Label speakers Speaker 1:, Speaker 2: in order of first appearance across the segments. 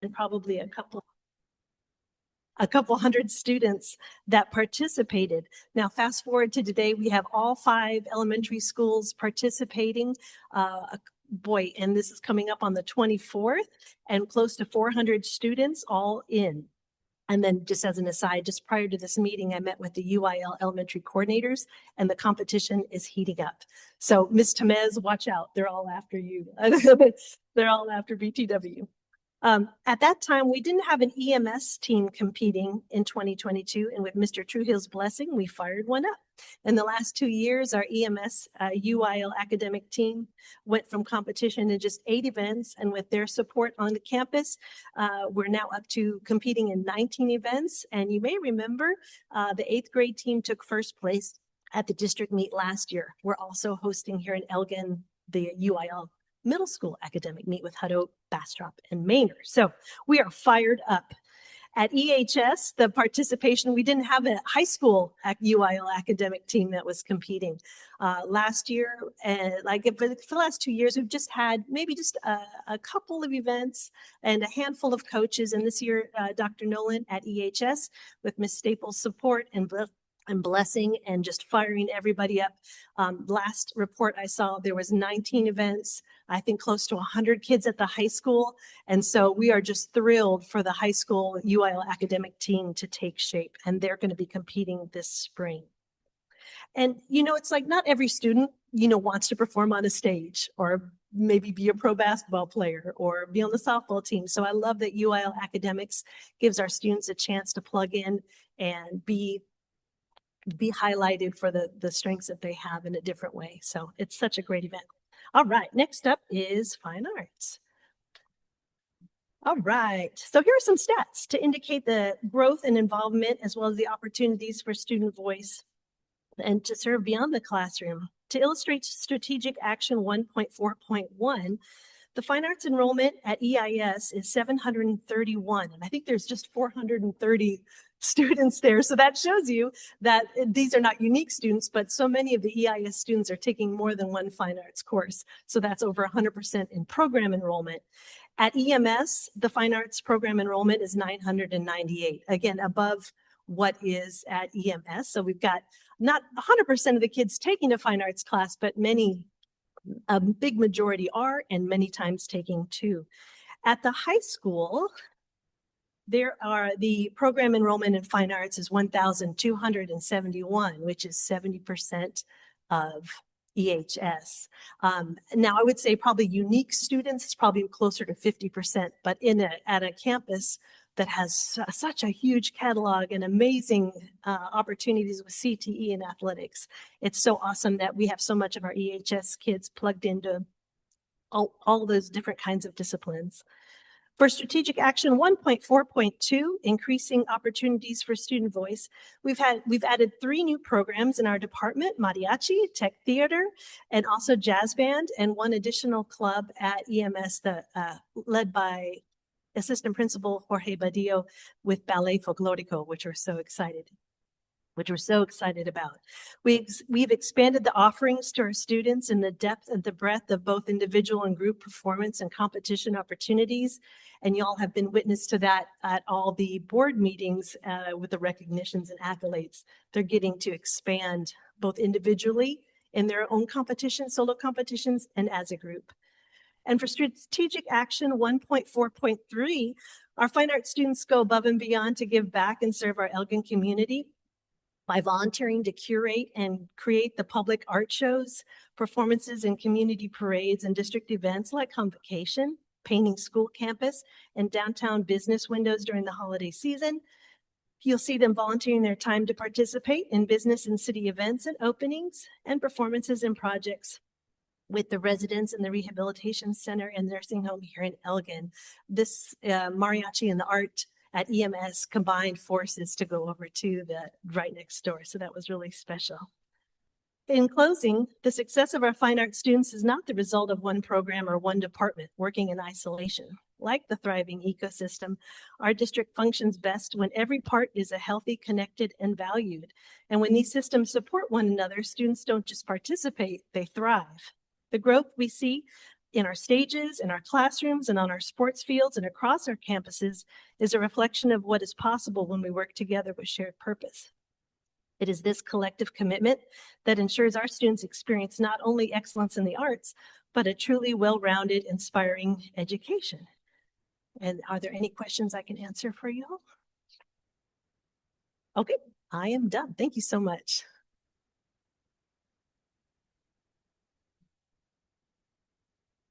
Speaker 1: and probably a couple hundred students that participated. Now, fast forward to today, we have all 5 elementary schools participating. Boy, and this is coming up on the 24th, and close to 400 students all in. And then just as an aside, just prior to this meeting, I met with the UIL elementary coordinators, and the competition is heating up. So Ms. Tamez, watch out. They're all after you. They're all after BTW. At that time, we didn't have an EMS team competing in 2022, and with Mr. Truehill's blessing, we fired one up. In the last 2 years, our EMS UIL academic team went from competition to just 8 events, and with their support on the campus, we're now up to competing in 19 events. And you may remember the 8th grade team took first place at the district meet last year. We're also hosting here in Elgin the UIL middle school academic meet with Hutto, Bastrop, and Manor. So we are fired up. At EHS, the participation, we didn't have a high school UIL academic team that was competing. Last year, for the last 2 years, we've just had maybe just a couple of events and a handful of coaches. And this year, Dr. Nolan at EHS, with Ms. Staples' support and blessing and just firing everybody up. Last report I saw, there was 19 events, I think close to 100 kids at the high school. And so we are just thrilled for the high school UIL academic team to take shape, and they're going to be competing this spring. And, it's like not every student, wants to perform on a stage or maybe be a pro basketball player or be on the softball team. So I love that UIL Academics gives our students a chance to plug in and be highlighted for the strengths that they have in a different way. So it's such a great event. All right, next up is fine arts. All right, so here are some stats to indicate the growth and involvement as well as the opportunities for student voice and to serve beyond the classroom. To illustrate strategic action 1.4.1, the fine arts enrollment at EIS is 731, and I think there's just 430 students there. So that shows you that these are not unique students, but so many of the EIS students are taking more than one fine arts course. So that's over 100% in program enrollment. At EMS, the fine arts program enrollment is 998, again, above what is at EMS. So we've got not 100% of the kids taking a fine arts class, but a big majority are, and many times taking 2. At the high school, the program enrollment in fine arts is 1,271, which is 70% of EHS. Now I would say probably unique students, it's probably closer to 50%, but at a campus that has such a huge catalog and amazing opportunities with CTE and athletics. It's so awesome that we have so much of our EHS kids plugged into all those different kinds of disciplines. For strategic action 1.4.2, increasing opportunities for student voice, we've added 3 new programs in our department: mariachi, tech theater, and also jazz band, and 1 additional club at EMS led by Assistant Principal Jorge Badillo with Ballet Folklorico, which we're so excited about. We've expanded the offerings to our students in the depth and the breadth of both individual and group performance and competition opportunities. And y'all have been witness to that at all the board meetings with the recognitions and accolades. They're getting to expand both individually in their own competitions, solo competitions, and as a group. And for strategic action 1.4.3, our fine arts students go above and beyond to give back and serve our Elgin community by volunteering to curate and create the public art shows, performances, and community parades and district events like Convocation, painting school campus, and downtown business windows during the holiday season. You'll see them volunteering their time to participate in business and city events and openings and performances and projects with the residents in the Rehabilitation Center and Nursing Home here in Elgin. This mariachi and the art at EMS combined forces to go over to the right next door. So that was really special. In closing, the success of our fine arts students is not the result of one program or one department working in isolation. Like the thriving ecosystem, our district functions best when every part is a healthy, connected, and valued. And when these systems support one another, students don't just participate, they thrive. The growth we see in our stages, in our classrooms, and on our sports fields and across our campuses is a reflection of what is possible when we work together with shared purpose. It is this collective commitment that ensures our students experience not only excellence in the arts, but a truly well-rounded, inspiring education. And are there any questions I can answer for you all? Okay, I am done. Thank you so much.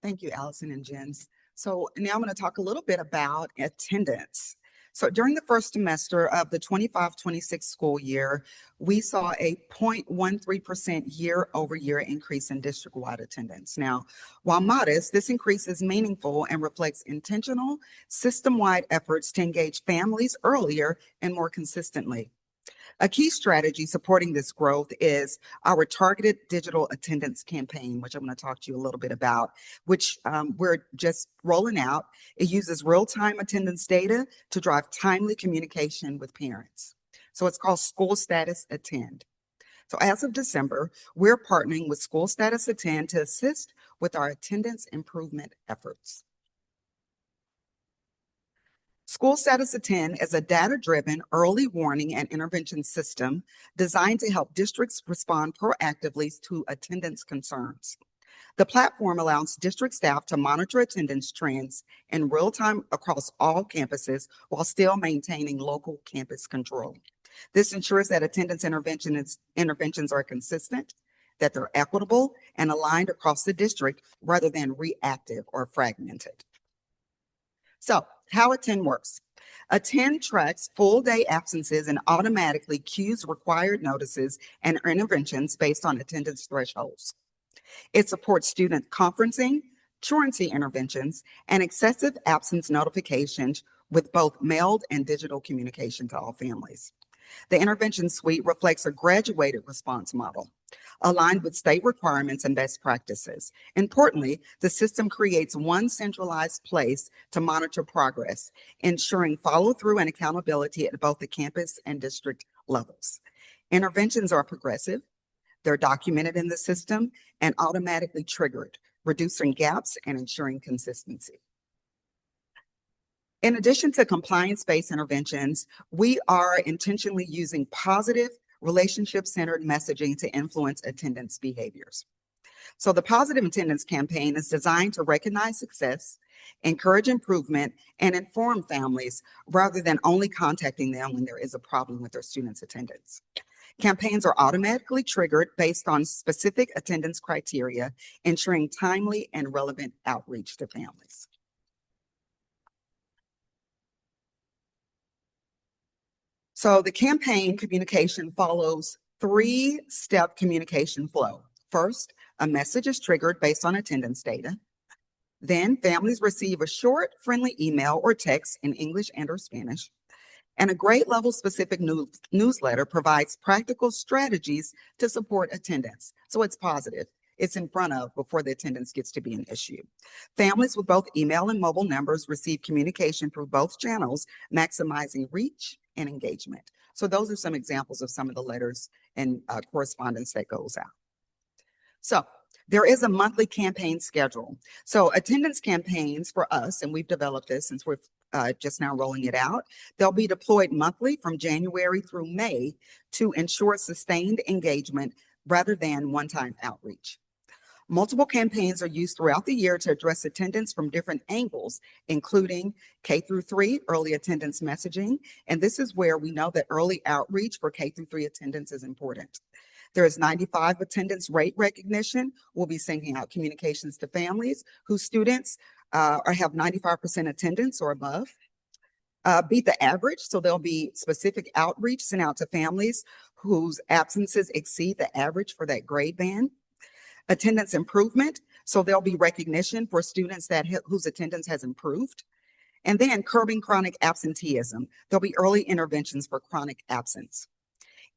Speaker 2: Thank you, Allison and Jens. So now I'm going to talk a little bit about attendance. So during the first semester of the 25-26 school year, we saw a 0.13% year-over-year increase in district-wide attendance. Now, while modest, this increase is meaningful and reflects intentional, system-wide efforts to engage families earlier and more consistently. A key strategy supporting this growth is our targeted digital attendance campaign, which I'm going to talk to you a little bit about, which we're just rolling out. It uses real-time attendance data to drive timely communication with parents. So it's called School Status Attend. So as of December, we're partnering with School Status Attend to assist with our attendance improvement efforts. School Status Attend is a data-driven early warning and intervention system designed to help districts respond proactively to attendance concerns. The platform allows district staff to monitor attendance trends in real time across all campuses while still maintaining local campus control. This ensures that attendance interventions are consistent, that they're equitable and aligned across the district rather than reactive or fragmented. So, how Attend works. Attend tracks full day absences and automatically queues required notices and interventions based on attendance thresholds. It supports student conferencing, truancy interventions, and excessive absence notifications with both mailed and digital communication to all families. The intervention suite reflects a graduated response model, aligned with state requirements and best practices. Importantly, the system creates one centralized place to monitor progress, ensuring follow-through and accountability at both the campus and district levels. Interventions are progressive, they're documented in the system, and automatically triggered, reducing gaps and ensuring consistency. In addition to compliance-based interventions, we are intentionally using positive, relationship-centered messaging to influence attendance behaviors. So the Positive Attendance Campaign is designed to recognize success, encourage improvement, and inform families rather than only contacting them when there is a problem with their students' attendance. Campaigns are automatically triggered based on specific attendance criteria, ensuring timely and relevant outreach to families. So the campaign communication follows three-step communication flow. First, a message is triggered based on attendance data. Then families receive a short, friendly email or text in English and or Spanish. And a grade level specific newsletter provides practical strategies to support attendance. So it's positive. It's in front of before the attendance gets to be an issue. Families with both email and mobile numbers receive communication through both channels, maximizing reach and engagement. So those are some examples of some of the letters and correspondence that goes out. So there is a monthly campaign schedule. So attendance campaigns for us, and we've developed this since we're just now rolling it out, they'll be deployed monthly from January through May to ensure sustained engagement rather than one-time outreach. Multiple campaigns are used throughout the year to address attendance from different angles, including K-3 early attendance messaging. And this is where we know that early outreach for K-3 attendance is important. There is 95 attendance rate recognition. We'll be sending out communications to families whose students have 95% attendance or above. Beat the average, so there'll be specific outreach sent out to families whose absences exceed the average for that grade band. Attendance improvement, so there'll be recognition for students whose attendance has improved. And then curbing chronic absenteeism. There'll be early interventions for chronic absence.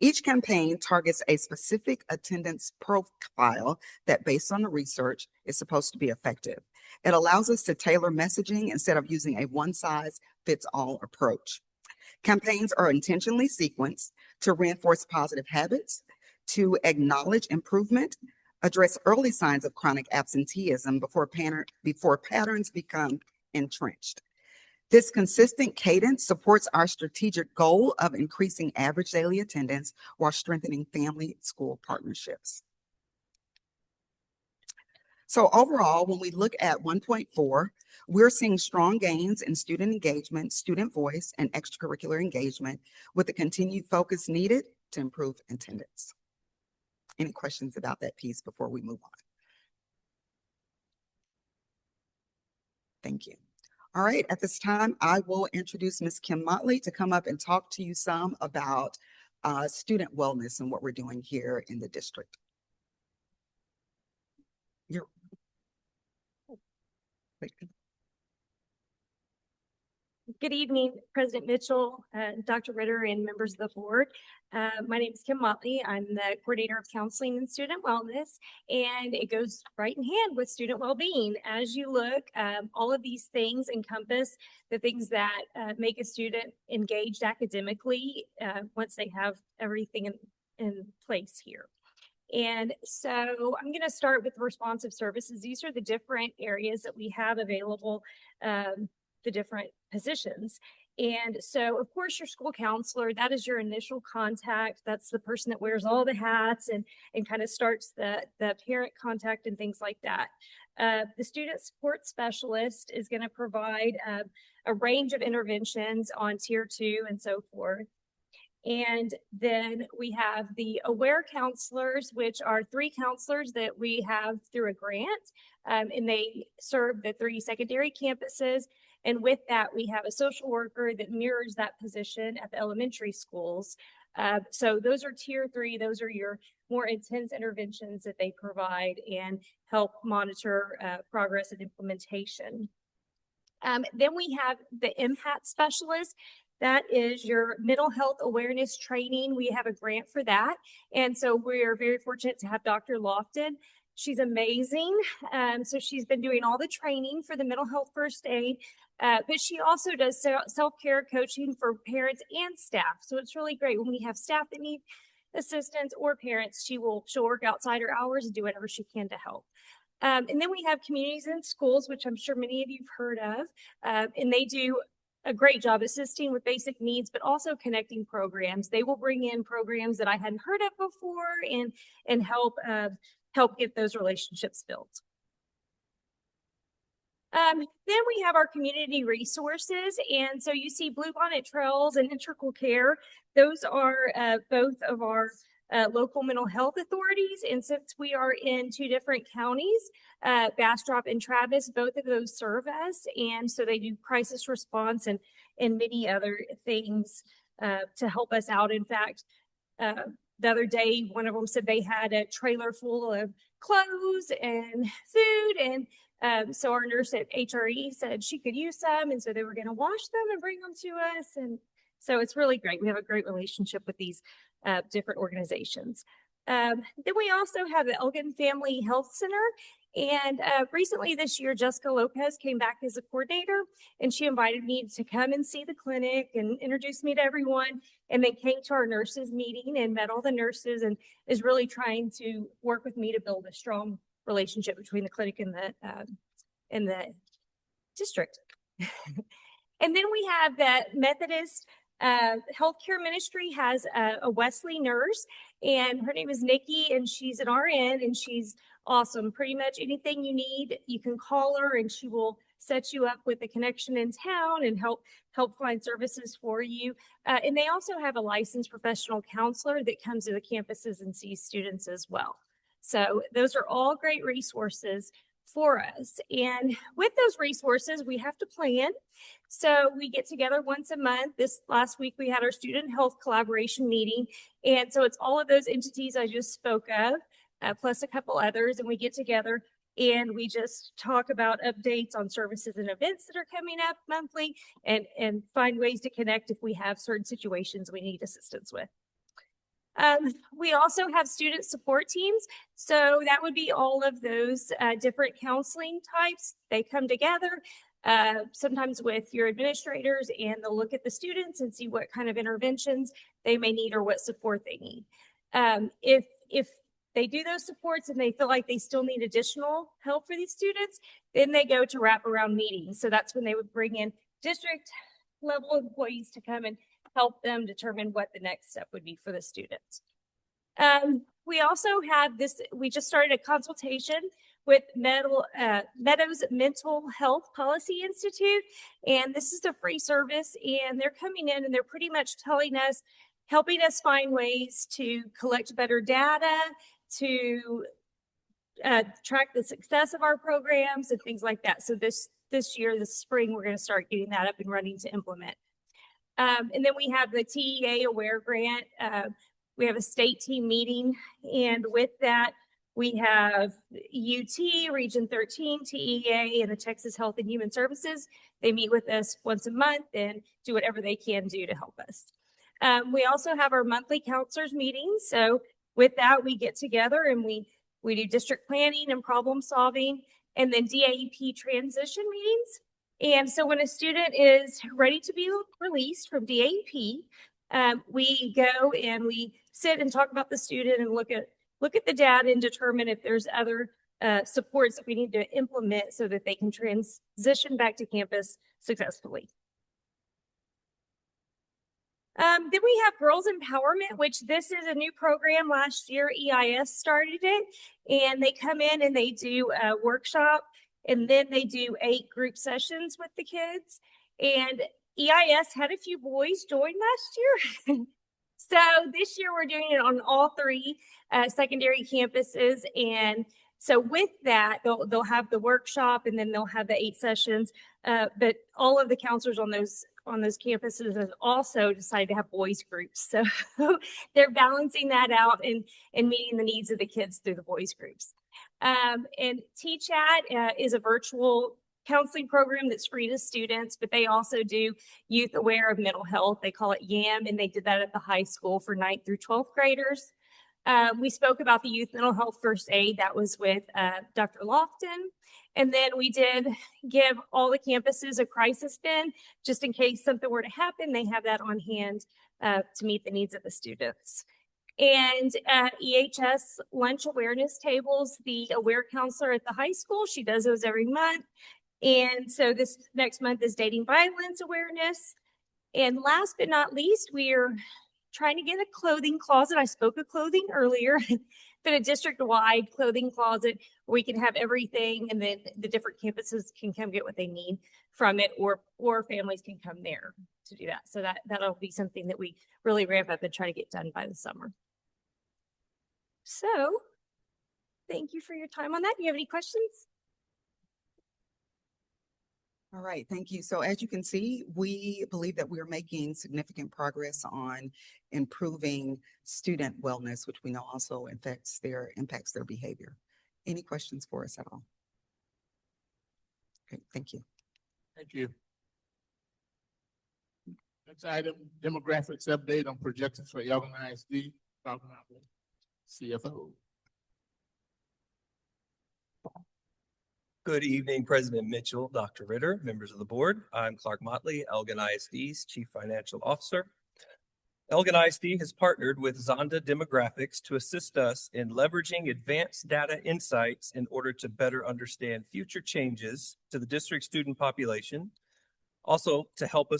Speaker 2: Each campaign targets a specific attendance profile that, based on the research, is supposed to be effective. It allows us to tailor messaging instead of using a one-size-fits-all approach. Campaigns are intentionally sequenced to reinforce positive habits, to acknowledge improvement, address early signs of chronic absenteeism before patterns become entrenched. This consistent cadence supports our strategic goal of increasing average daily attendance while strengthening family-school partnerships. So overall, when we look at 1.4, we're seeing strong gains in student engagement, student voice, and extracurricular engagement with the continued focus needed to improve attendance. Any questions about that piece before we move on? Thank you. All right, at this time, I will introduce Ms. Kim Motley to come up and talk to you some about student wellness and what we're doing here in the district.
Speaker 3: Good evening, President Mitchell, Dr. Ritter, and members of the board. My name is Kim Motley. I'm the coordinator of counseling and student wellness, and it goes right in hand with student well-being. As you look, all of these things encompass the things that make a student engaged academically once they have everything in place here. And so I'm going to start with responsive services. These are the different areas that we have available, the different positions. And so, of course, your school counselor, that is your initial contact. That's the person that wears all the hats and kind of starts the parent contact and things like that. The student support specialist is going to provide a range of interventions on tier 2 and so forth. And then we have the aware counselors, which are 3 counselors that we have through a grant, and they serve the 3 secondary campuses. And with that, we have a social worker that mirrors that position at the elementary schools. So those are tier 3. Those are your more intense interventions that they provide and help monitor progress and implementation. Then we have the MHAT specialist. That is your mental health awareness training. We have a grant for that. And so we're very fortunate to have Dr. Lofton. She's amazing. So she's been doing all the training for the mental health first aid, but she also does self-care coaching for parents and staff. So it's really great when we have staff that need assistance or parents, she'll work outside her hours and do whatever she can to help. And then we have communities and schools, which I'm sure many of you've heard of, and they do a great job assisting with basic needs, but also connecting programs. They will bring in programs that I hadn't heard of before and help get those relationships built. Then we have our community resources. And so you see Bluebonnet Trails and Integral Care. Those are both of our local mental health authorities. And since we are in 2 different counties, Bastrop and Travis, both of those serve us. And so they do crisis response and many other things to help us out. In fact, the other day, one of them said they had a trailer full of clothes and food. And so our nurse at HRE said she could use some. And so they were going to wash them and bring them to us. And so it's really great. We have a great relationship with these different organizations. Then we also have the Elgin Family Health Center. And recently this year, Jessica Lopez came back as a coordinator, and she invited me to come and see the clinic and introduce me to everyone. And they came to our nurses meeting and met all the nurses and is really trying to work with me to build a strong relationship between the clinic and the district. And then we have the Methodist Healthcare Ministry has a Wesley nurse, and her name is Nikki, and she's an RN, and she's awesome. Pretty much anything you need, you can call her, and she will set you up with a connection in town and help find services for you. And they also have a licensed professional counselor that comes to the campuses and sees students as well. So those are all great resources for us. And with those resources, we have to plan. So we get together once a month. This last week, we had our student health collaboration meeting. And so it's all of those entities I just spoke of, plus a couple others. And we get together and we just talk about updates on services and events that are coming up monthly and find ways to connect if we have certain situations we need assistance with. We also have student support teams. So that would be all of those different counseling types. They come together sometimes with your administrators, and they'll look at the students and see what kind of interventions they may need or what support they need. If they do those supports and they feel like they still need additional help for these students, then they go to wraparound meetings. So that's when they would bring in district level employees to come and help them determine what the next step would be for the students. We also have this, we just started a consultation with Meadows Mental Health Policy Institute, and this is a free service, and they're coming in and they're pretty much telling us, helping us find ways to collect better data, to track the success of our programs and things like that. So this year, this spring, we're going to start getting that up and running to implement. And then we have the TEA Aware Grant. We have a state team meeting, and with that, we have UT, Region 13, TEA, and the Texas Health and Human Services. They meet with us once a month and do whatever they can do to help us. We also have our monthly counselors meetings. So with that, we get together and we do district planning and problem solving, and then DAEP transition meetings. And so when a student is ready to be released from DAEP, we go and we sit and talk about the student and look at the data and determine if there's other supports that we need to implement so that they can transition back to campus successfully. Then we have Girls Empowerment, which this is a new program. Last year, EIS started it, and they come in and they do a workshop, and then they do 8 group sessions with the kids. And EIS had a few boys join last year. So this year we're doing it on all 3 secondary campuses. And so with that, they'll have the workshop and then they'll have the 8 sessions. But all of the counselors on those campuses have also decided to have boys groups. So they're balancing that out and meeting the needs of the kids through the boys groups. And TChat is a virtual counseling program that's free to students, but they also do Youth Aware of Mental Health. They call it YAM, and they did that at the high school for 9th through 12th graders. We spoke about the Youth Mental Health First Aid. That was with Dr. Lofton. And then we did give all the campuses a crisis bin, just in case something were to happen, they have that on hand to meet the needs of the students. And EHS lunch awareness tables, the aware counselor at the high school, she does those every month. And so this next month is dating violence awareness. And last but not least, we're trying to get a clothing closet. I spoke of clothing earlier, but a district-wide clothing closet where we can have everything, and then the different campuses can come get what they need from it, or families can come there to do that. So that'll be something that we really ramp up and try to get done by the summer. So thank you for your time on that. Do you have any questions?
Speaker 2: All right, thank you. So as you can see, we believe that we're making significant progress on improving student wellness, which we know also impacts their behavior. Any questions for us at all? Okay, thank you.
Speaker 4: Thank you. Next item, demographics update on projections for Elgin ISD. Talking about the CFO.
Speaker 5: Good evening, President Mitchell, Dr. Ritter, members of the board. I'm Clark Motley, Elgin ISD's Chief Financial Officer. Elgin ISD has partnered with Zonda Demographics to assist us in leveraging advanced data insights in order to better understand future changes to the district student population, also to help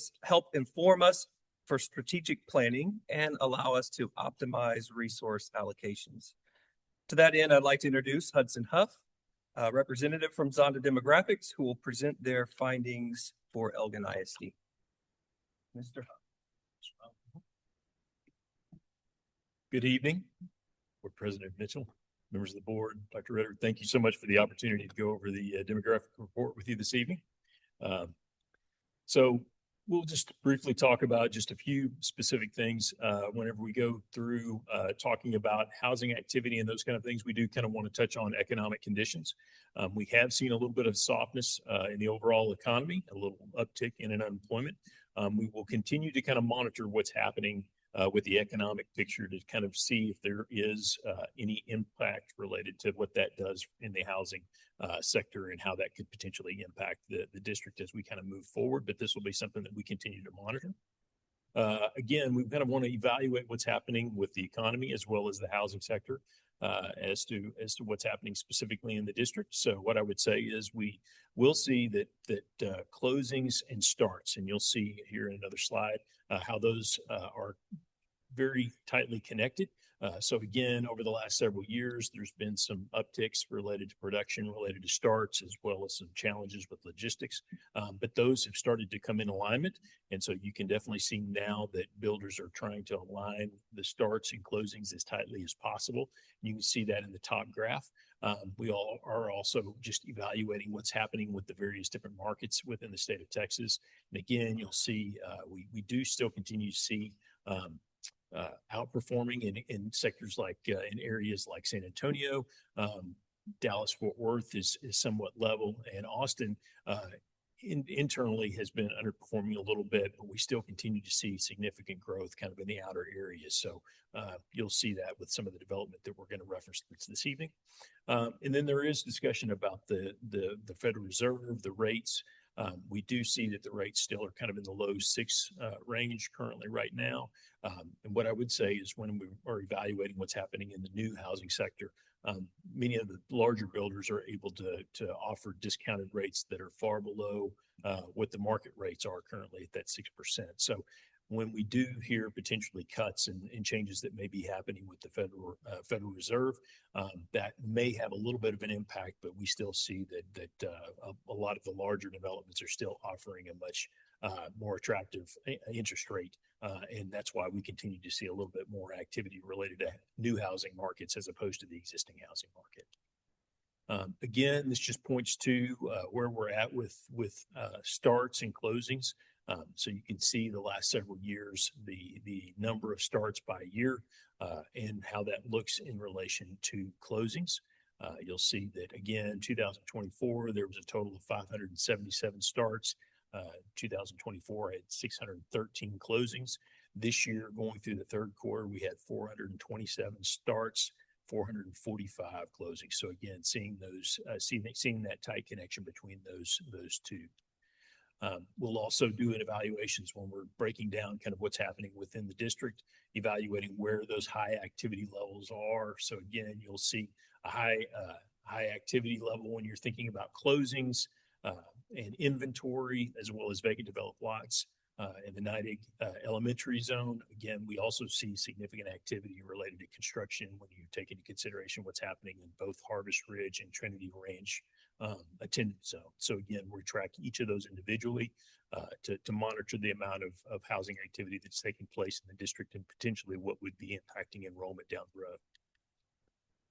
Speaker 5: inform us for strategic planning and allow us to optimize resource allocations. To that end, I'd like to introduce Hudson Huff, a representative from Zonda Demographics, who will present their findings for Elgin ISD. Mr. Huff.
Speaker 6: Good evening, Board President Mitchell, members of the board, Dr. Ritter. Thank you so much for the opportunity to go over the demographic report with you this evening. So we'll just briefly talk about just a few specific things whenever we go through talking about housing activity and those kind of things. We do kind of want to touch on economic conditions. We have seen a little bit of softness in the overall economy, a little uptick in unemployment. We will continue to kind of monitor what's happening with the economic picture to kind of see if there is any impact related to what that does in the housing sector and how that could potentially impact the district as we kind of move forward. But this will be something that we continue to monitor. again, we kind of want to evaluate what's happening with the economy as well as the housing sector as to what's happening specifically in the district. So what I would say is we will see that closings and starts, and you'll see here in another slide how those are very tightly connected. So again, over the last several years, there's been some upticks related to production, related to starts, as well as some challenges with logistics. But those have started to come in alignment. And so you can definitely see now that builders are trying to align the starts and closings as tightly as possible. You can see that in the top graph. We all are also just evaluating what's happening with the various different markets within the state of Texas. And again, you'll see we do still continue to see outperforming in sectors like in areas like San Antonio. Dallas Fort Worth is somewhat level, and Austin internally has been underperforming a little bit, but we still continue to see significant growth kind of in the outer areas. So you'll see that with some of the development that we're going to reference this evening. And then there is discussion about the Federal Reserve, the rates. We do see that the rates still are kind of in the low 6 range currently right now. And what I would say is when we are evaluating what's happening in the new housing sector, many of the larger builders are able to offer discounted rates that are far below what the market rates are currently at that 6%. So when we do hear potentially cuts and changes that may be happening with the Federal Reserve, that may have a little bit of an impact, but we still see that a lot of the larger developments are still offering a much more attractive interest rate. And that's why we continue to see a little bit more activity related to new housing markets as opposed to the existing housing market. Again, this just points to where we're at with starts and closings. So you can see the last several years, the number of starts by year and how that looks in relation to closings. You'll see that again, 2024, there was a total of 577 starts. 2024 had 613 closings. This year, going through the third quarter, we had 427 starts, 445 closings. So again, seeing that tight connection between those two. We'll also do evaluations when we're breaking down kind of what's happening within the district, evaluating where those high activity levels are. So again, you'll see a high activity level when you're thinking about closings and inventory, as well as vacant developed lots in the Nidec elementary zone. Again, we also see significant activity related to construction when you take into consideration what's happening in both Harvest Ridge and Trinity Ranch attendance zone. So again, we track each of those individually to monitor the amount of housing activity that's taking place in the district and potentially what would be impacting enrollment down the road.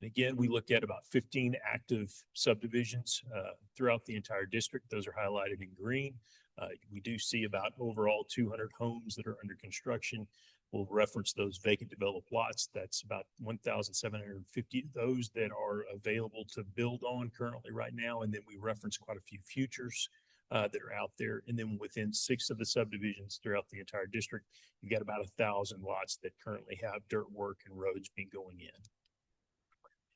Speaker 6: And again, we look at about 15 active subdivisions throughout the entire district. Those are highlighted in green. We do see about overall 200 homes that are under construction. We'll reference those vacant developed lots. That's about 1,750 of those that are available to build on currently right now. And then we reference quite a few futures that are out there. And then within 6 of the subdivisions throughout the entire district, you've got about 1,000 lots that currently have dirt work and roads being going in.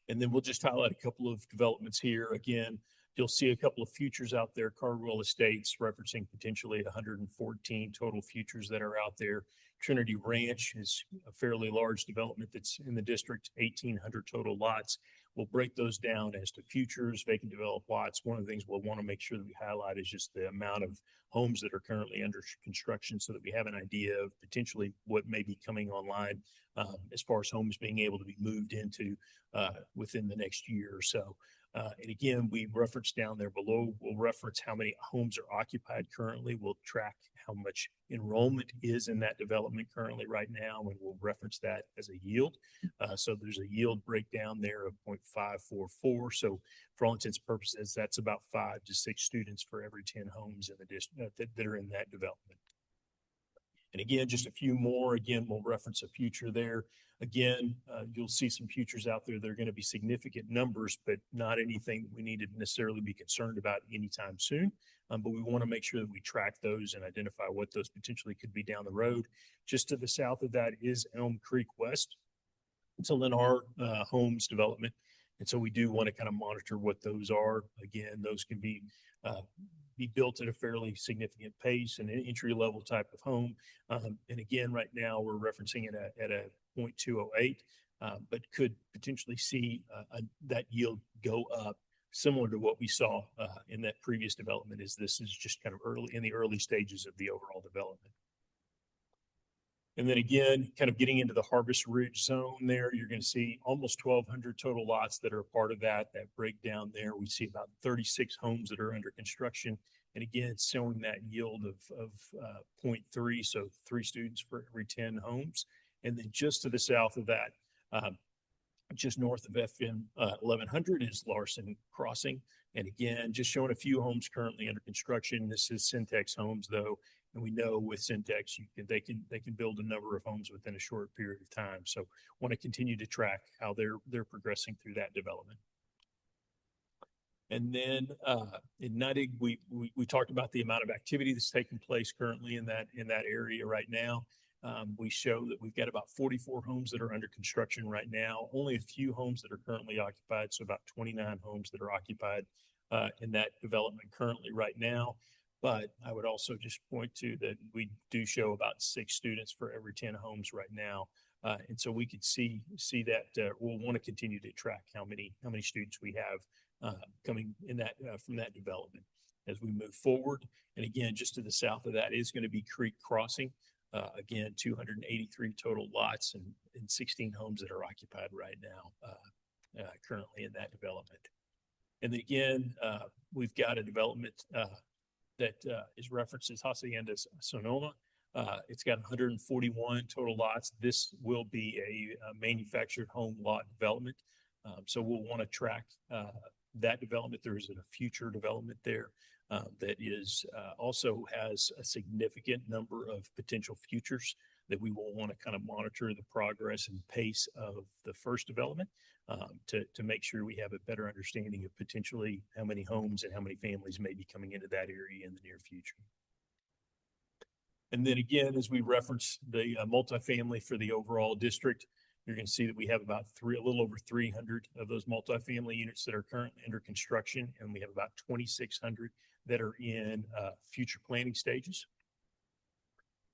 Speaker 6: And then we'll just highlight a couple of developments here. Again, you'll see a couple of futures out there, Cardwell Estates, referencing potentially 114 total futures that are out there. Trinity Ranch is a fairly large development that's in the district, 1,800 total lots. We'll break those down as to futures, vacant developed lots. One of the things we'll want to make sure that we highlight is just the amount of homes that are currently under construction so that we have an idea of potentially what may be coming online as far as homes being able to be moved into within the next year or so. And again, we reference down there below, we'll reference how many homes are occupied currently. We'll track how much enrollment is in that development currently right now, and we'll reference that as a yield. So there's a yield breakdown there of 0.544. So for all intents and purposes, that's about 5 to 6 students for every 10 homes in the district that are in that development. And again, just a few more. Again, we'll reference a future there. Again, you'll see some futures out there. They're going to be significant numbers, but not anything that we need to necessarily be concerned about anytime soon. But we want to make sure that we track those and identify what those potentially could be down the road. Just to the south of that is Elm Creek West. It's a Lennar Homes development. And so we do want to kind of monitor what those are. Again, those can be built at a fairly significant pace and an entry level type of home. And again, right now we're referencing it at a 0.208, but could potentially see that yield go up, similar to what we saw in that previous development. This is just kind of in the early stages of the overall development. And then again, kind of getting into the Harvest Ridge zone there, you're going to see almost 1,200 total lots that are a part of that breakdown there. We see about 36 homes that are under construction. And again, showing that yield of 0.3, so 3 students for every 10 homes. And then just to the south of that, just north of FM 1100 is Larson Crossing. And again, just showing a few homes currently under construction. This is Syntex homes though. And we know with Syntex, they can build a number of homes within a short period of time. So want to continue to track how they're progressing through that development. And then in Nuttig, we talked about the amount of activity that's taking place currently in that area right now. We show that we've got about 44 homes that are under construction right now, only a few homes that are currently occupied, so about 29 homes that are occupied in that development currently right now. But I would also just point to that we do show about 6 students for every 10 homes right now. And so we could see that we'll want to continue to track how many students we have coming in that from that development as we move forward. And again, just to the south of that is going to be Creek Crossing. Again, 283 total lots and 16 homes that are occupied right now, currently in that development. And again, we've got a development that is referenced as Hacienda Sonoma. It's got 141 total lots. This will be a manufactured home lot development. So we'll want to track that development. There is a future development there that is also has a significant number of potential futures that we will want to kind of monitor the progress and pace of the first development to make sure we have a better understanding of potentially how many homes and how many families may be coming into that area in the near future. And then again, as we reference the multifamily for the overall district, you're going to see that we have about a little over 300 of those multifamily units that are currently under construction, and we have about 2,600 that are in future planning stages.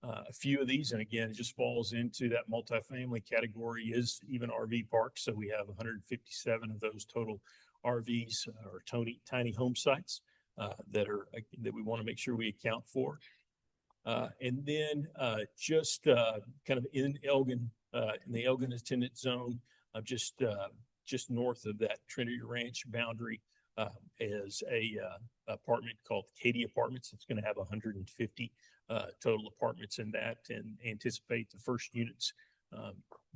Speaker 6: A few of these, and again, it just falls into that multifamily category, is even RV parks. So we have 157 of those total RVs or tiny home sites that we want to make sure we account for. And then just kind of in Elgin, in the Elgin attendance zone, just north of that Trinity Ranch boundary, is a apartment called Katie Apartments. It's going to have 150 total apartments in that, and anticipate the first units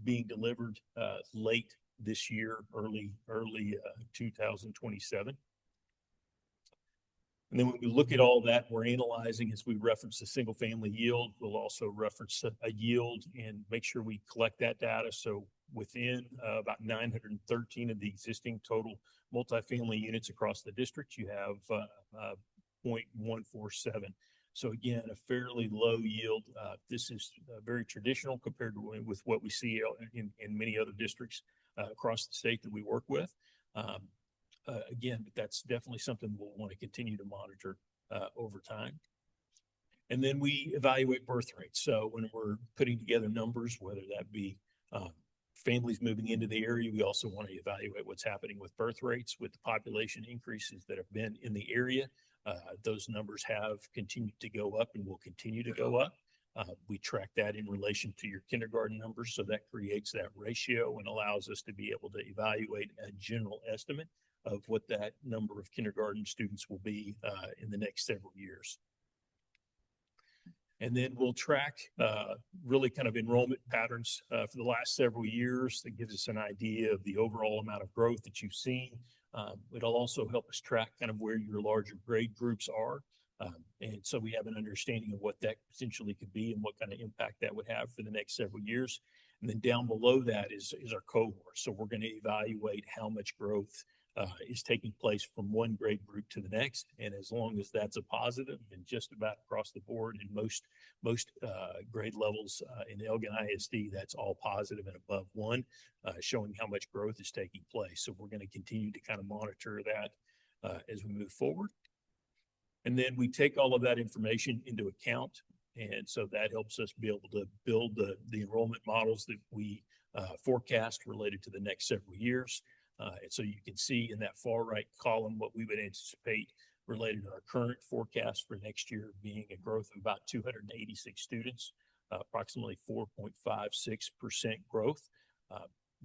Speaker 6: being delivered late this year, early 2027. And then when we look at all that, we're analyzing, as we reference the single family yield, we'll also reference a yield and make sure we collect that data. So within about 913 of the existing total multifamily units across the district, you have 0.147. So again, a fairly low yield. This is very traditional compared to with what we see in many other districts across the state that we work with. Again, but that's definitely something we'll want to continue to monitor over time. And then we evaluate birth rates. So when we're putting together numbers, whether that be families moving into the area, we also want to evaluate what's happening with birth rates, with the population increases that have been in the area. Those numbers have continued to go up and will continue to go up. We track that in relation to your kindergarten numbers. So that creates that ratio and allows us to be able to evaluate a general estimate of what that number of kindergarten students will be in the next several years. And then we'll track really kind of enrollment patterns for the last several years. That gives us an idea of the overall amount of growth that you've seen. It'll also help us track kind of where your larger grade groups are. And so we have an understanding of what that potentially could be and what kind of impact that would have for the next several years. And then down below that is our cohort. So we're going to evaluate how much growth is taking place from one grade group to the next. And as long as that's a positive and just about across the board in most grade levels in Elgin ISD, that's all positive and above one, showing how much growth is taking place. So we're going to continue to kind of monitor that as we move forward. And then we take all of that information into account. And so that helps us be able to build the enrollment models that we forecast related to the next several years. And so you can see in that far right column what we would anticipate related to our current forecast for next year being a growth of about 286 students, approximately 4.56% growth.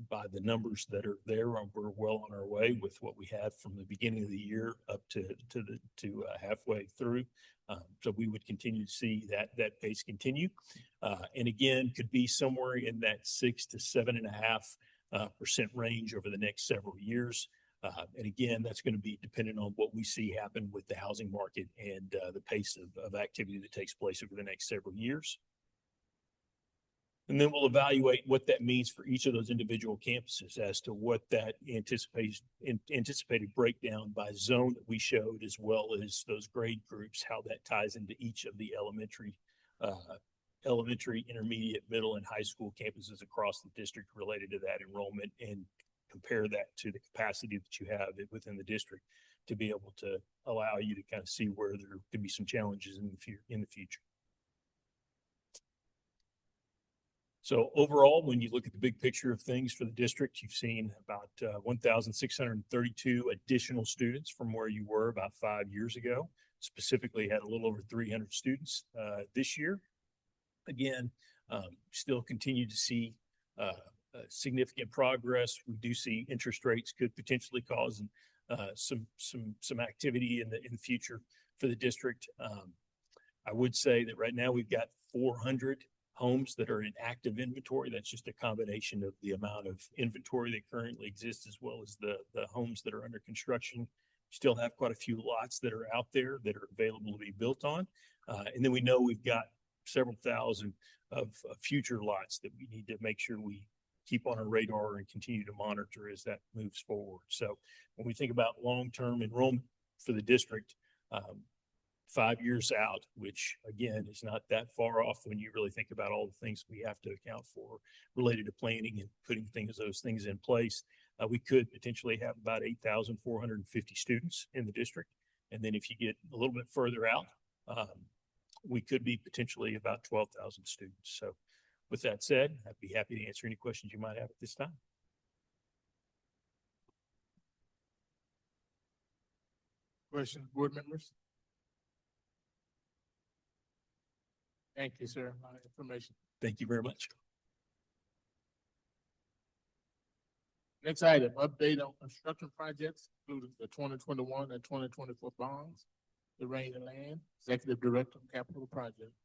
Speaker 6: By the numbers that are there, we're well on our way with what we had from the beginning of the year up to halfway through. So we would continue to see that pace continue, and again could be somewhere in that 6 to 7.5% range over the next several years. And again, that's going to be dependent on what we see happen with the housing market and the pace of activity that takes place over the next several years. And then we'll evaluate what that means for each of those individual campuses as to what that anticipated breakdown by zone that we showed, as well as those grade groups, how that ties into each of the elementary, intermediate, middle, and high school campuses across the district related to that enrollment, and compare that to the capacity that you have within the district to be able to allow you to kind of see where there could be some challenges in the future. So overall, when you look at the big picture of things for the district, you've seen about 1,632 additional students from where you were about 5 years ago. Specifically, had a little over 300 students this year. Again, still continue to see significant progress. We do see interest rates could potentially cause some activity in the future for the district. I would say that right now we've got 400 homes that are in active inventory. That's just a combination of the amount of inventory that currently exists as well as the homes that are under construction. Still have quite a few lots that are out there that are available to be built on. And then we know we've got several thousand of future lots that we need to make sure we keep on our radar and continue to monitor as that moves forward. So when we think about long-term enrollment for the district, 5 years out, which again is not that far off when you really think about all the things we have to account for related to planning and putting those things in place, we could potentially have about 8,450 students in the district. And then if you get a little bit further out, we could be potentially about 12,000 students. So with that said, I'd be happy to answer any questions you might have at this time.
Speaker 4: Questions, board members? Thank you, sir. A lot of information.
Speaker 6: Thank you very much.
Speaker 4: Next item, update on construction projects, including the 2021 and 2024 bonds, the rain and land, Executive Director of Capital Projects.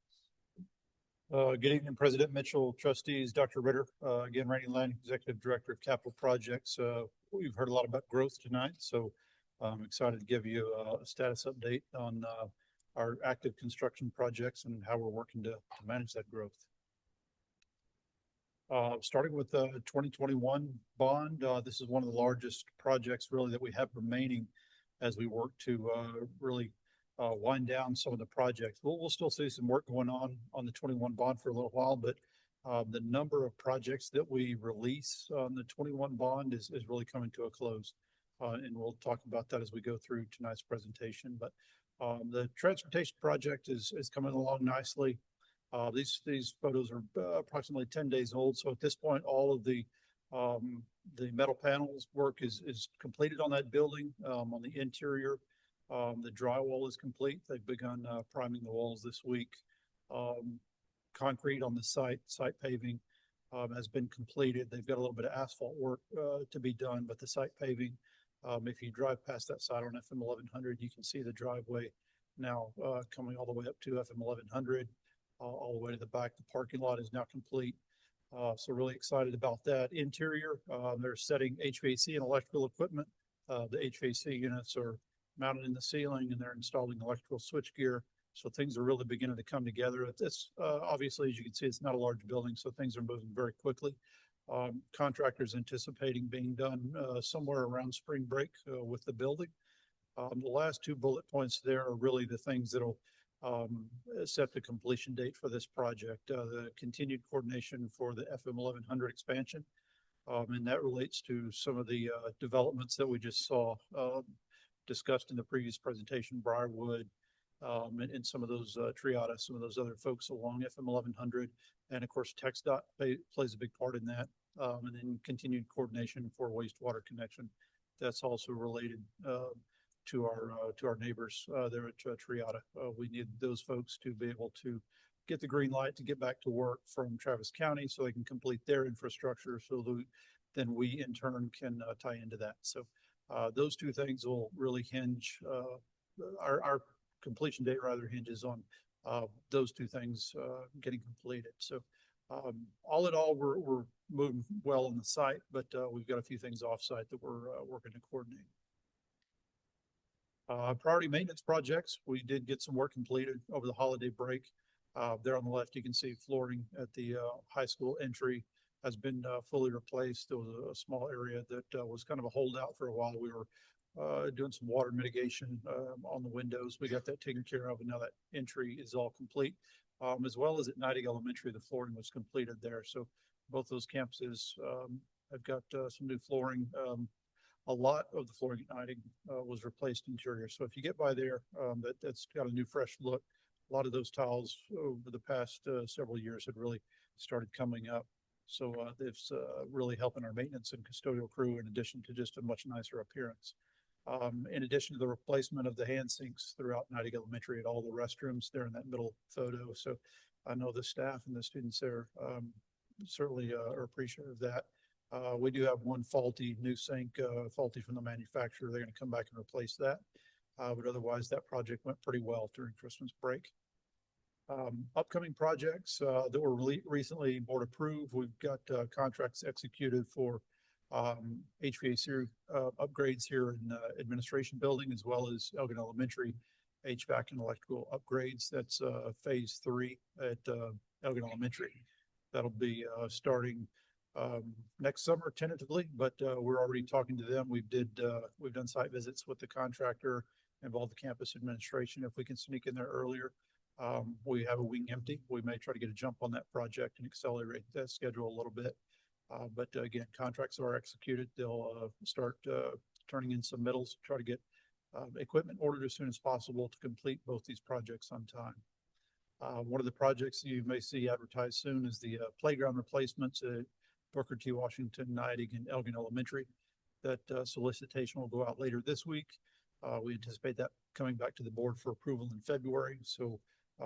Speaker 7: Good evening, President Mitchell, trustees, Dr. Ritter, again, Randy Lang, Executive Director of Capital Projects. We've heard a lot about growth tonight, so I'm excited to give you a status update on our active construction projects and how we're working to manage that growth. Starting with the 2021 bond, this is one of the largest projects really that we have remaining as we work to really wind down some of the projects. We'll still see some work going on the 21 bond for a little while, but the number of projects that we release on the 21 bond is really coming to a close. And we'll talk about that as we go through tonight's presentation. But the transportation project is coming along nicely. These photos are approximately 10 days old. So at this point, all of the metal panels work is completed on that building. On the interior, the drywall is complete. They've begun priming the walls this week. Concrete on the site paving has been completed. They've got a little bit of asphalt work to be done, but the site paving, if you drive past that site on FM 1100, you can see the driveway now coming all the way up to FM 1100, all the way to the back. The parking lot is now complete. So really excited about that. Interior, they're setting HVAC and electrical equipment. The HVAC units are mounted in the ceiling and they're installing electrical switchgear. So things are really beginning to come together. It's obviously, as you can see, it's not a large building, so things are moving very quickly. Contractors anticipating being done somewhere around spring break with the building. The last two bullet points there are really the things that'll set the completion date for this project. The continued coordination for the FM 1100 expansion. And that relates to some of the developments that we just saw discussed in the previous presentation, Briarwood, and some of those Triada, some of those other folks along FM 1100. And of course, TxDOT plays a big part in that. And then continued coordination for wastewater connection. That's also related to our neighbors there at Triada. We need those folks to be able to get the green light to get back to work from Travis County so they can complete their infrastructure so that then we in turn can tie into that. So those two things will really hinge, our completion date rather hinges on those two things getting completed. So all in all, we're moving well on the site, but we've got a few things off site that we're working to coordinate. Priority maintenance projects, we did get some work completed over the holiday break. There on the left, you can see flooring at the high school entry has been fully replaced. There was a small area that was kind of a holdout for a while. We were doing some water mitigation on the windows. We got that taken care of, and now that entry is all complete. As well as at Neidig Elementary, the flooring was completed there. So both those campuses have got some new flooring. A lot of the flooring at Neidig was replaced interior. So if you get by there, that's got a new fresh look. A lot of those tiles over the past several years had really started coming up. So it's really helping our maintenance and custodial crew in addition to just a much nicer appearance. In addition to the replacement of the hand sinks throughout Neidig Elementary at all the restrooms there in that middle photo. So I know the staff and the students there certainly are appreciative of that. We do have one faulty new sink, faulty from the manufacturer. They're going to come back and replace that. But otherwise, that project went pretty well during Christmas break. Upcoming projects that were recently board approved. We've got contracts executed for HVAC upgrades here in administration building, as well as Elgin Elementary HVAC and electrical upgrades. That's phase 3 at Elgin Elementary. That'll be starting next summer tentatively, but we're already talking to them. We've done site visits with the contractor, involved the campus administration. If we can sneak in there earlier, we have a wing empty. We may try to get a jump on that project and accelerate that schedule a little bit. But again, contracts are executed. They'll start turning in submittals to try to get equipment ordered as soon as possible to complete both these projects on time. One of the projects you may see advertised soon is the playground replacements at Booker T. Washington, Neidig, and Elgin Elementary. That solicitation will go out later this week. We anticipate that coming back to the board for approval in February. So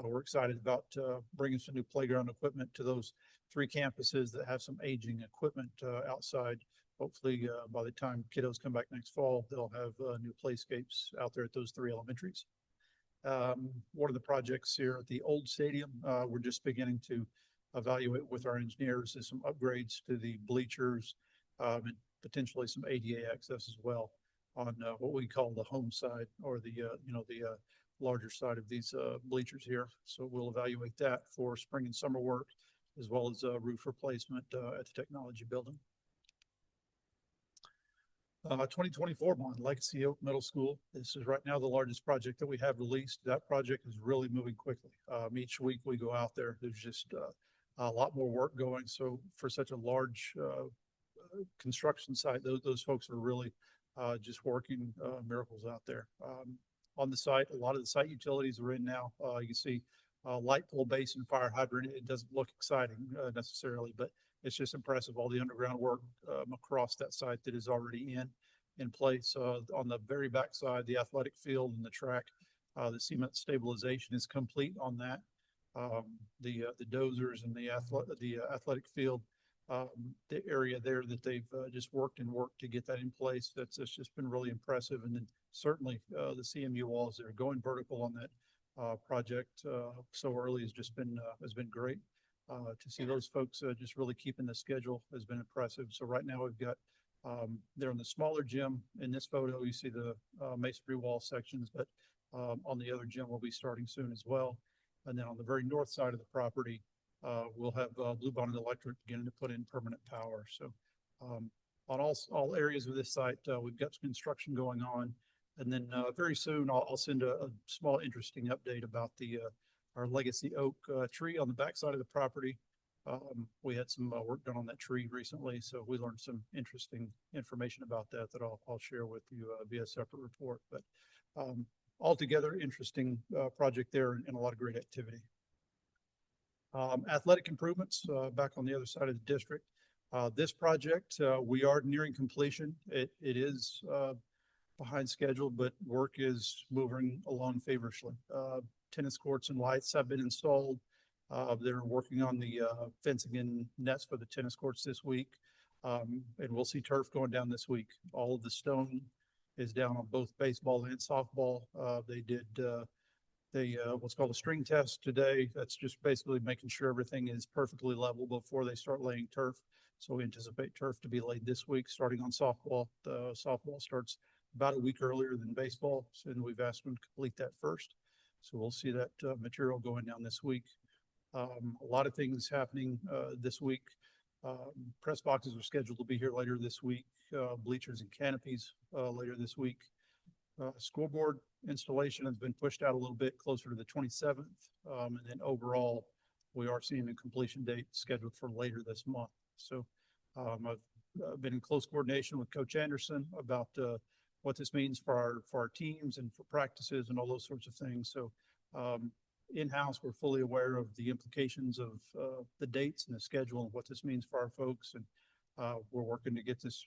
Speaker 7: we're excited about bringing some new playground equipment to those 3 campuses that have some aging equipment outside. Hopefully by the time kiddos come back next fall, they'll have new playscapes out there at those 3 elementaries. One of the projects here at the old stadium, we're just beginning to evaluate with our engineers is some upgrades to the bleachers and potentially some ADA access as well on what we call the home side, or the larger side of these bleachers here. So we'll evaluate that for spring and summer work, as well as roof replacement at the technology building. 2024 bond, Legacy Oak Middle School. This is right now the largest project that we have released. That project is really moving quickly. Each week we go out there, there's just a lot more work going. So for such a large construction site, those folks are really just working miracles out there. On the site, a lot of the site utilities are in now. You can see light pole basin, fire hydrant. It doesn't look exciting necessarily, but it's just impressive, all the underground work across that site that is already in place. On the very back side, the athletic field and the track, the cement stabilization is complete on that. The dozers and the athletic field, the area there that they've just worked to get that in place. That's just been really impressive. And then certainly the CMU walls that are going vertical on that project so early has been great. To see those folks just really keeping the schedule has been impressive. So right now we've got there in the smaller gym. In this photo, you see the masonry wall sections, but on the other gym we'll be starting soon as well. And then on the very north side of the property, we'll have Blue Bonnet Electric beginning to put in permanent power. So on all areas of this site, we've got some construction going on. And then very soon, I'll send a small interesting update about our legacy oak tree on the backside of the property. We had some work done on that tree recently, so we learned some interesting information about that I'll share with you via a separate report. But altogether, interesting project there and a lot of great activity. Athletic improvements back on the other side of the district. This project, we are nearing completion. It is behind schedule, but work is moving along favorably. Tennis courts and lights have been installed. They're working on the fencing and nets for the tennis courts this week. And we'll see turf going down this week. All of the stone is down on both baseball and softball. They did what's called a string test today. That's just basically making sure everything is perfectly level before they start laying turf. So we anticipate turf to be laid this week, starting on softball. The softball starts about a week earlier than baseball, and we've asked them to complete that first. So we'll see that material going down this week. A lot of things happening this week. Press boxes are scheduled to be here later this week. Bleachers and canopies later this week. Scoreboard installation has been pushed out a little bit closer to the 27th. And then overall, we are seeing a completion date scheduled for later this month. So I've been in close coordination with Coach Anderson about what this means for our teams and for practices and all those sorts of things. So in-house, we're fully aware of the implications of the dates and the schedule and what this means for our folks. And we're working to get this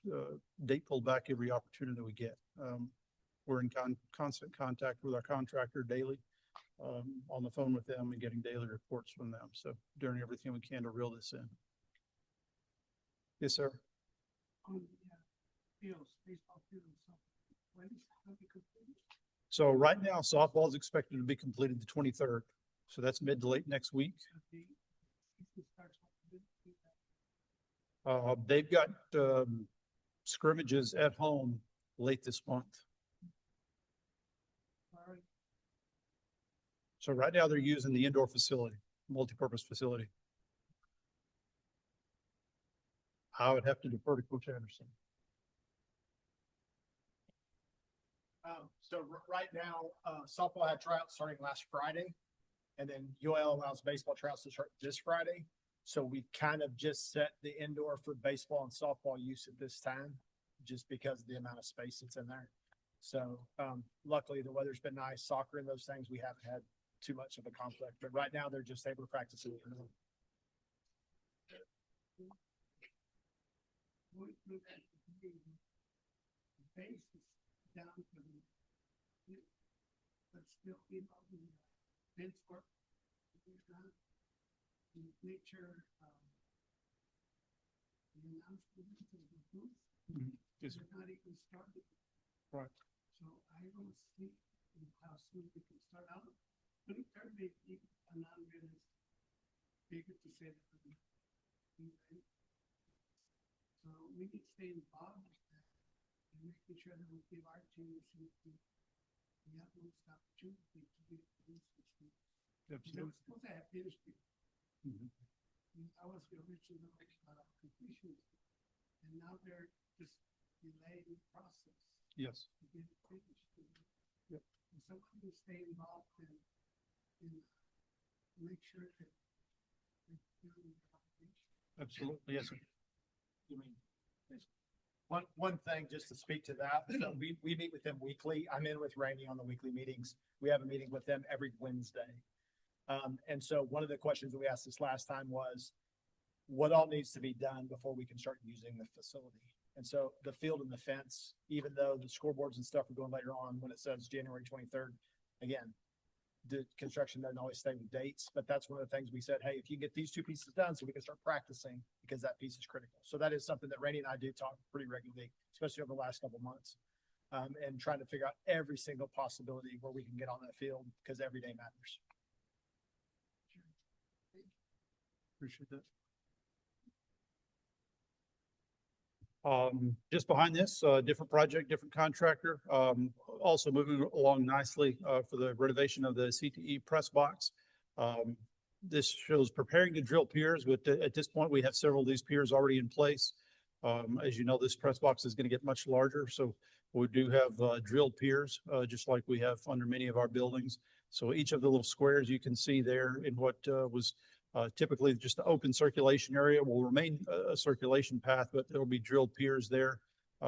Speaker 7: date pulled back every opportunity we get. We're in constant contact with our contractor daily, on the phone with them and getting daily reports from them. So doing everything we can to reel this in. Yes, sir. So right now, softball is expected to be completed the 23rd. So that's mid to late next week. They've got scrimmages at home late this month. So right now they're using the indoor facility, multi-purpose facility. I would have to defer to Coach Anderson.
Speaker 8: So right now, softball had tryouts starting last Friday, and then UL allows baseball tryouts to start this Friday. So we've kind of just set the indoor for baseball and softball use at this time, just because of the amount of space that's in there. So luckily the weather's been nice. Soccer and those things, we haven't had too much of a conflict, but right now they're just able to practice it.
Speaker 9: But still, the bench work, make sure the announcement of the booth is not even started.
Speaker 7: Right.
Speaker 9: So I don't see how soon we can start out. But it may be a non-realistic figure to say that. So we need to stay involved with that and making sure that we give our teams the utmost opportunity to be Absolutely. They're supposed to have finished it. I was the original completion, and now they're just delaying the process.
Speaker 7: Yes.
Speaker 9: To get it finished.
Speaker 7: Yep.
Speaker 9: And someone will stay involved and make sure that they're doing the completion.
Speaker 7: Absolutely. Yes, sir.
Speaker 8: You mean, one thing just to speak to that, we meet with them weekly. I'm in with Randy on the weekly meetings. We have a meeting with them every Wednesday. And so one of the questions that we asked this last time was, what all needs to be done before we can start using the facility? And so the field and the fence, even though the scoreboards and stuff are going later on, when it says January 23rd, again, the construction doesn't always stay with dates, but that's one of the things we said, hey, if you get these two pieces done so we can start practicing, because that piece is critical. So that is something that Randy and I do talk pretty regularly, especially over the last couple of months, and trying to figure out every single possibility where we can get on that field, because every day matters.
Speaker 7: Appreciate that. Just behind this, different project, different contractor, also moving along nicely for the renovation of the CTE press box. This shows preparing to drill piers, but at this point, we have several of these piers already in place. As you know, this press box is going to get much larger, so we do have drilled piers, just like we have under many of our buildings. So each of the little squares you can see there in what was typically just the open circulation area will remain a circulation path, but there will be drilled piers there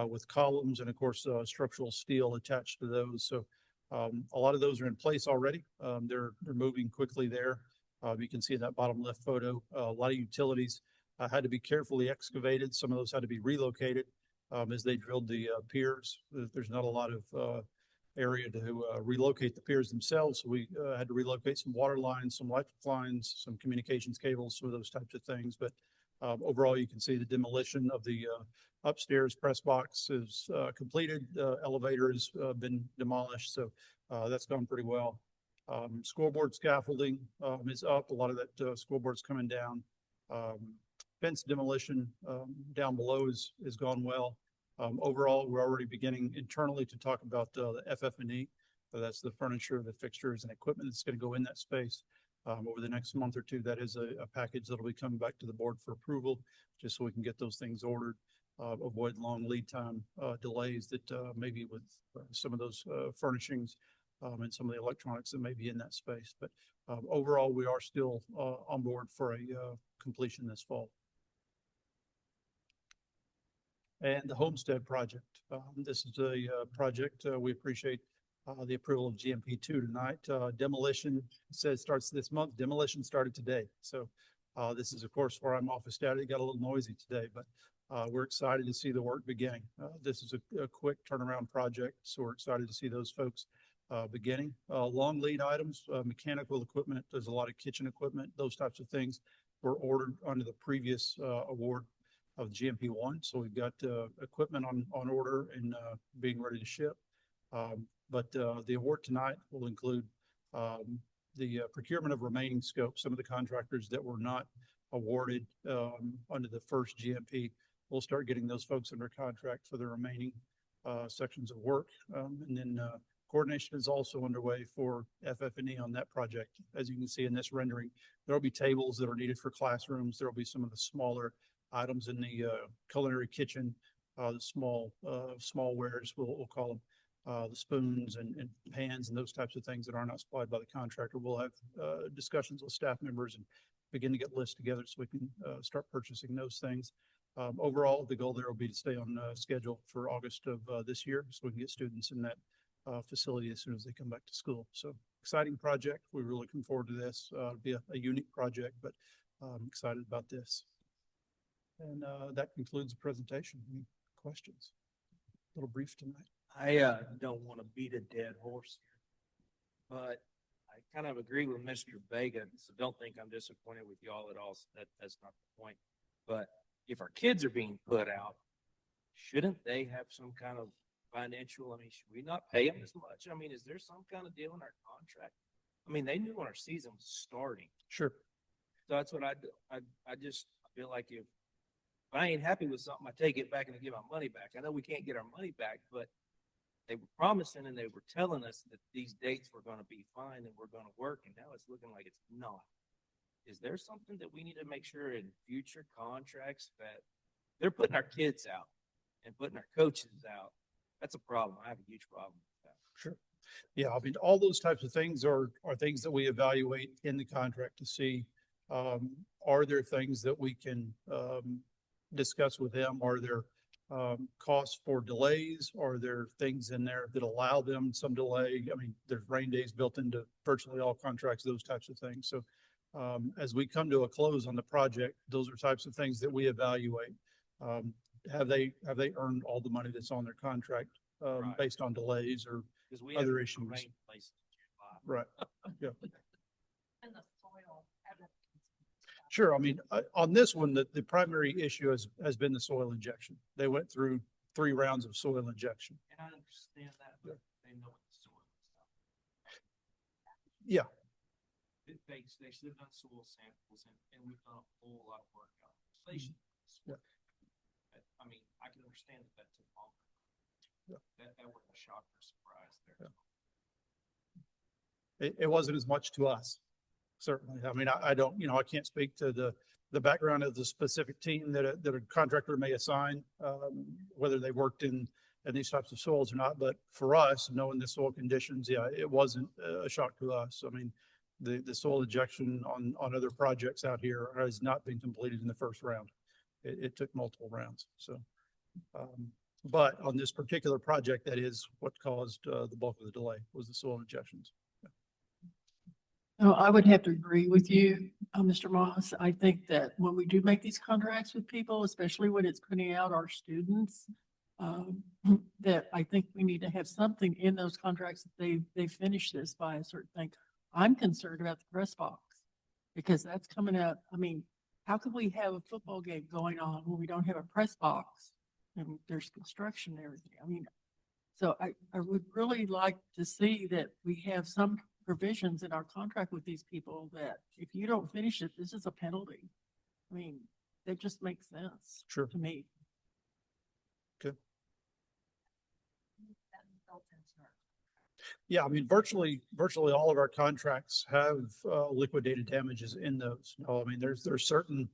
Speaker 7: with columns and of course structural steel attached to those. So a lot of those are in place already. They're moving quickly there. You can see in that bottom left photo, a lot of utilities had to be carefully excavated. Some of those had to be relocated as they drilled the piers. There's not a lot of area to relocate the piers themselves. So we had to relocate some water lines, some electric lines, some communications cables, some of those types of things. But overall, you can see the demolition of the upstairs press box is completed. Elevator has been demolished. So that's gone pretty well. Scoreboard scaffolding is up. A lot of that scoreboard's coming down. Fence demolition down below is gone well. Overall, we're already beginning internally to talk about the FF&E. So that's the furniture, the fixtures and equipment that's going to go in that space. Over the next month or two, that is a package that'll be coming back to the board for approval, just so we can get those things ordered, avoid long lead time delays that maybe with some of those furnishings and some of the electronics that may be in that space. But overall, we are still on board for a completion this fall. And the Homestead project. This is a project we appreciate the approval of GMP 2 tonight. Demolition says starts this month. Demolition started today. So this is, of course, where I'm office staff. It got a little noisy today, but we're excited to see the work beginning. This is a quick turnaround project, so we're excited to see those folks beginning. Long lead items, mechanical equipment. There's a lot of kitchen equipment. Those types of things were ordered under the previous award of GMP 1. So we've got equipment on order and being ready to ship. But the award tonight will include the procurement of remaining scope. Some of the contractors that were not awarded under the first GMP, we'll start getting those folks under contract for the remaining sections of work. And then coordination is also underway for FF&E on that project. As you can see in this rendering, there will be tables that are needed for classrooms. There will be some of the smaller items in the culinary kitchen, the small wares, we'll call them, the spoons and pans and those types of things that are not supplied by the contractor. We'll have discussions with staff members and begin to get lists together so we can start purchasing those things. Overall, the goal there will be to stay on schedule for August of this year, so we can get students in that facility as soon as they come back to school. So exciting project. We're really looking forward to this. It'll be a unique project, but I'm excited about this. And that concludes the presentation. Any questions? A little brief tonight.
Speaker 10: I don't want to beat a dead horse here, but I kind of agree with Mr. Vega. So don't think I'm disappointed with y'all at all. That's not the point. But if our kids are being put out, shouldn't they have some kind of financial? I mean, should we not pay them as much? I mean, is there some kind of deal in our contract? I mean, they knew when our season was starting.
Speaker 7: Sure.
Speaker 10: So that's what I do. I just feel like if I ain't happy with something, I take it back and I give my money back. I know we can't get our money back, but they were promising and they were telling us that these dates were going to be fine and we're going to work, and now it's looking like it's not. Is there something that we need to make sure in future contracts that they're putting our kids out and putting our coaches out? That's a problem. I have a huge problem with that.
Speaker 7: Sure. Yeah, I mean, all those types of things are things that we evaluate in the contract to see, are there things that we can discuss with them? Are there costs for delays? Are there things in there that allow them some delay? I mean, there's rain days built into virtually all contracts, those types of things. So as we come to a close on the project, those are types of things that we evaluate. Have they earned all the money that's on their contract
Speaker 10: Right.
Speaker 7: based on delays or other issues? Right. Yeah.
Speaker 1: And the soil evidence.
Speaker 7: Sure. I mean, on this one, the primary issue has been the soil injection. They went through 3 rounds of soil injection.
Speaker 10: And I understand that, but they know what the soil is.
Speaker 7: Yeah.
Speaker 10: They should have done soil samples, and we've done a whole lot of work out. Station.
Speaker 7: Yeah.
Speaker 10: I mean, I can understand that took longer.
Speaker 7: Yeah.
Speaker 10: That was a shock or surprise there.
Speaker 7: Yeah. It wasn't as much to us. certainly. I mean, I don't, I can't speak to the background of the specific team that a contractor may assign, whether they worked in these types of soils or not. But for us, knowing the soil conditions, yeah, it wasn't a shock to us. I mean, the soil injection on other projects out here has not been completed in the first round. It took multiple rounds. So, but on this particular project, that is what caused the bulk of the delay, was the soil injections.
Speaker 11: No, I would have to agree with you, Mr. Moss. I think that when we do make these contracts with people, especially when it's putting out our students, that I think we need to have something in those contracts that they finish this by a certain thing. I'm concerned about the press box because that's coming out. I mean, how could we have a football game going on when we don't have a press box and there's construction and everything? I mean, so I would really like to see that we have some provisions in our contract with these people that if you don't finish it, this is a penalty. I mean, that just makes sense
Speaker 7: Sure.
Speaker 11: to me.
Speaker 7: Okay. Yeah, I mean, virtually all of our contracts have liquidated damages in those. I mean, there's certain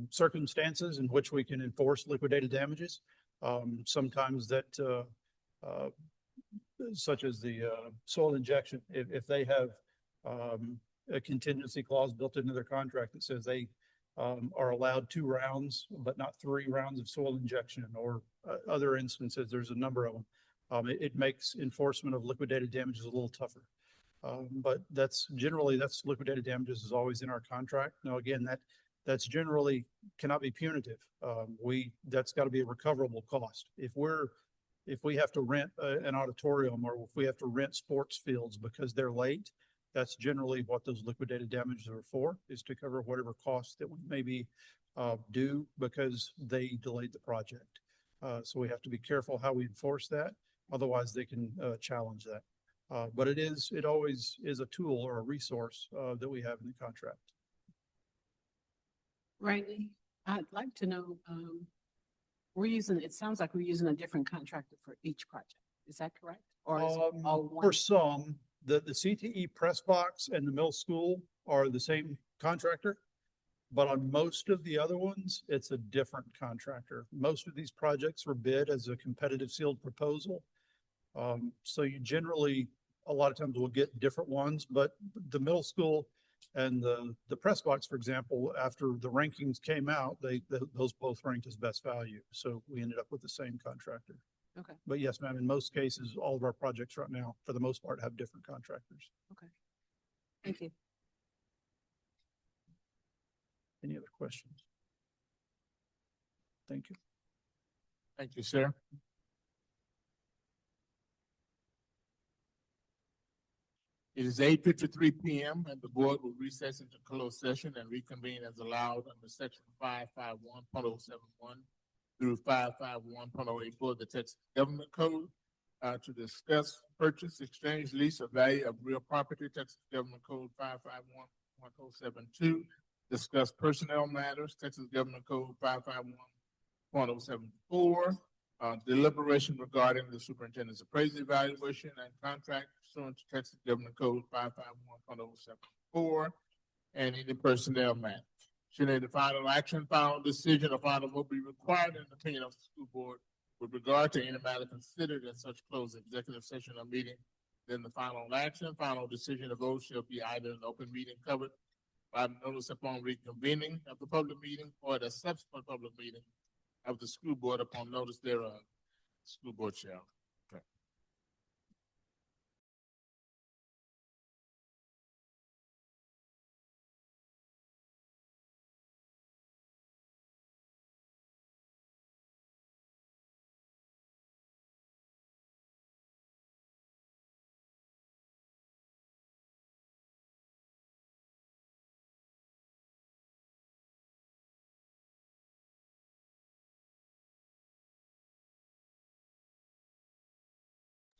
Speaker 7: circumstances in which we can enforce liquidated damages. Sometimes that, such as the soil injection, if they have a contingency clause built into their contract that says they are allowed 2 rounds, but not 3 rounds of soil injection, or other instances, there's a number of them. It makes enforcement of liquidated damages a little tougher. But that's liquidated damages is always in our contract. Now, again, that's generally cannot be punitive. That's got to be a recoverable cost. If we have to rent an auditorium, or if we have to rent sports fields because they're late, that's generally what those liquidated damages are for, is to cover whatever costs that we maybe due because they delayed the project. So we have to be careful how we enforce that. Otherwise, they can challenge that. But it always is a tool or a resource that we have in the contract.
Speaker 12: Randy, I'd like to know, it sounds like we're using a different contractor for each project. Is that correct? Or is it all one?
Speaker 7: For some, the CTE press box and the middle school are the same contractor. But on most of the other ones, it's a different contractor. Most of these projects were bid as a competitive sealed proposal. So you generally, a lot of times will get different ones, but the middle school and the press box, for example, after the rankings came out, those both ranked as best value. So we ended up with the same contractor.
Speaker 12: Okay.
Speaker 7: But yes, ma'am, in most cases, all of our projects right now, for the most part, have different contractors.
Speaker 12: Okay. Thank you.
Speaker 7: Any other questions? Thank you.
Speaker 4: Thank you, sir. It is 8:53 p.m. and the board will recess into closed session and reconvene as allowed under section 551.071 through 551.084 of the Texas Government Code to discuss purchase, exchange, lease, or value of real property, Texas Government Code 551.072, discuss personnel matters, Texas Government Code 551.074, deliberation regarding the superintendent's appraisal evaluation and contract pursuant to Texas Government Code 551.074, and any personnel matters. Should any final action, final decision, or final vote be required in the opinion of the school board with regard to any matter considered in such closed executive session or meeting, then the final action, final decision, or vote shall be either an open meeting covered by notice upon reconvening of the public meeting or the subsequent public meeting of the school board upon notice thereof. The school board shall. Okay.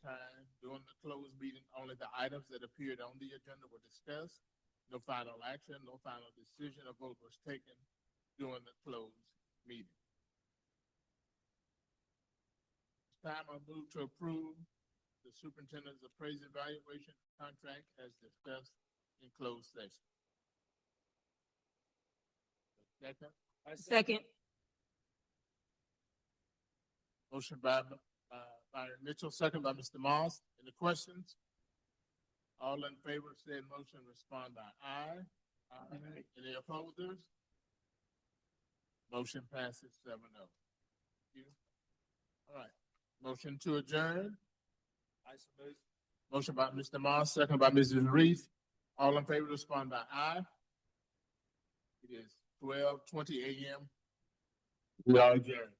Speaker 4: Time during the closed meeting, only the items that appeared on the agenda were discussed. No final action, no final decision or vote was taken during the closed meeting. This time I move to approve the superintendent's appraisal evaluation contract as discussed in closed session. Second,
Speaker 3: Second.
Speaker 4: motion by Mitchell, second by Mr. Moss. Any questions? All in favor of said motion, respond by aye. Aye. Any opposers? Motion passes 7-0. Thank you. All right, motion to adjourn. I suppose. Motion by Mr. Moss, second by Mrs. Reese. All in favor, respond by aye. It is 12:20 a.m. We are adjourned.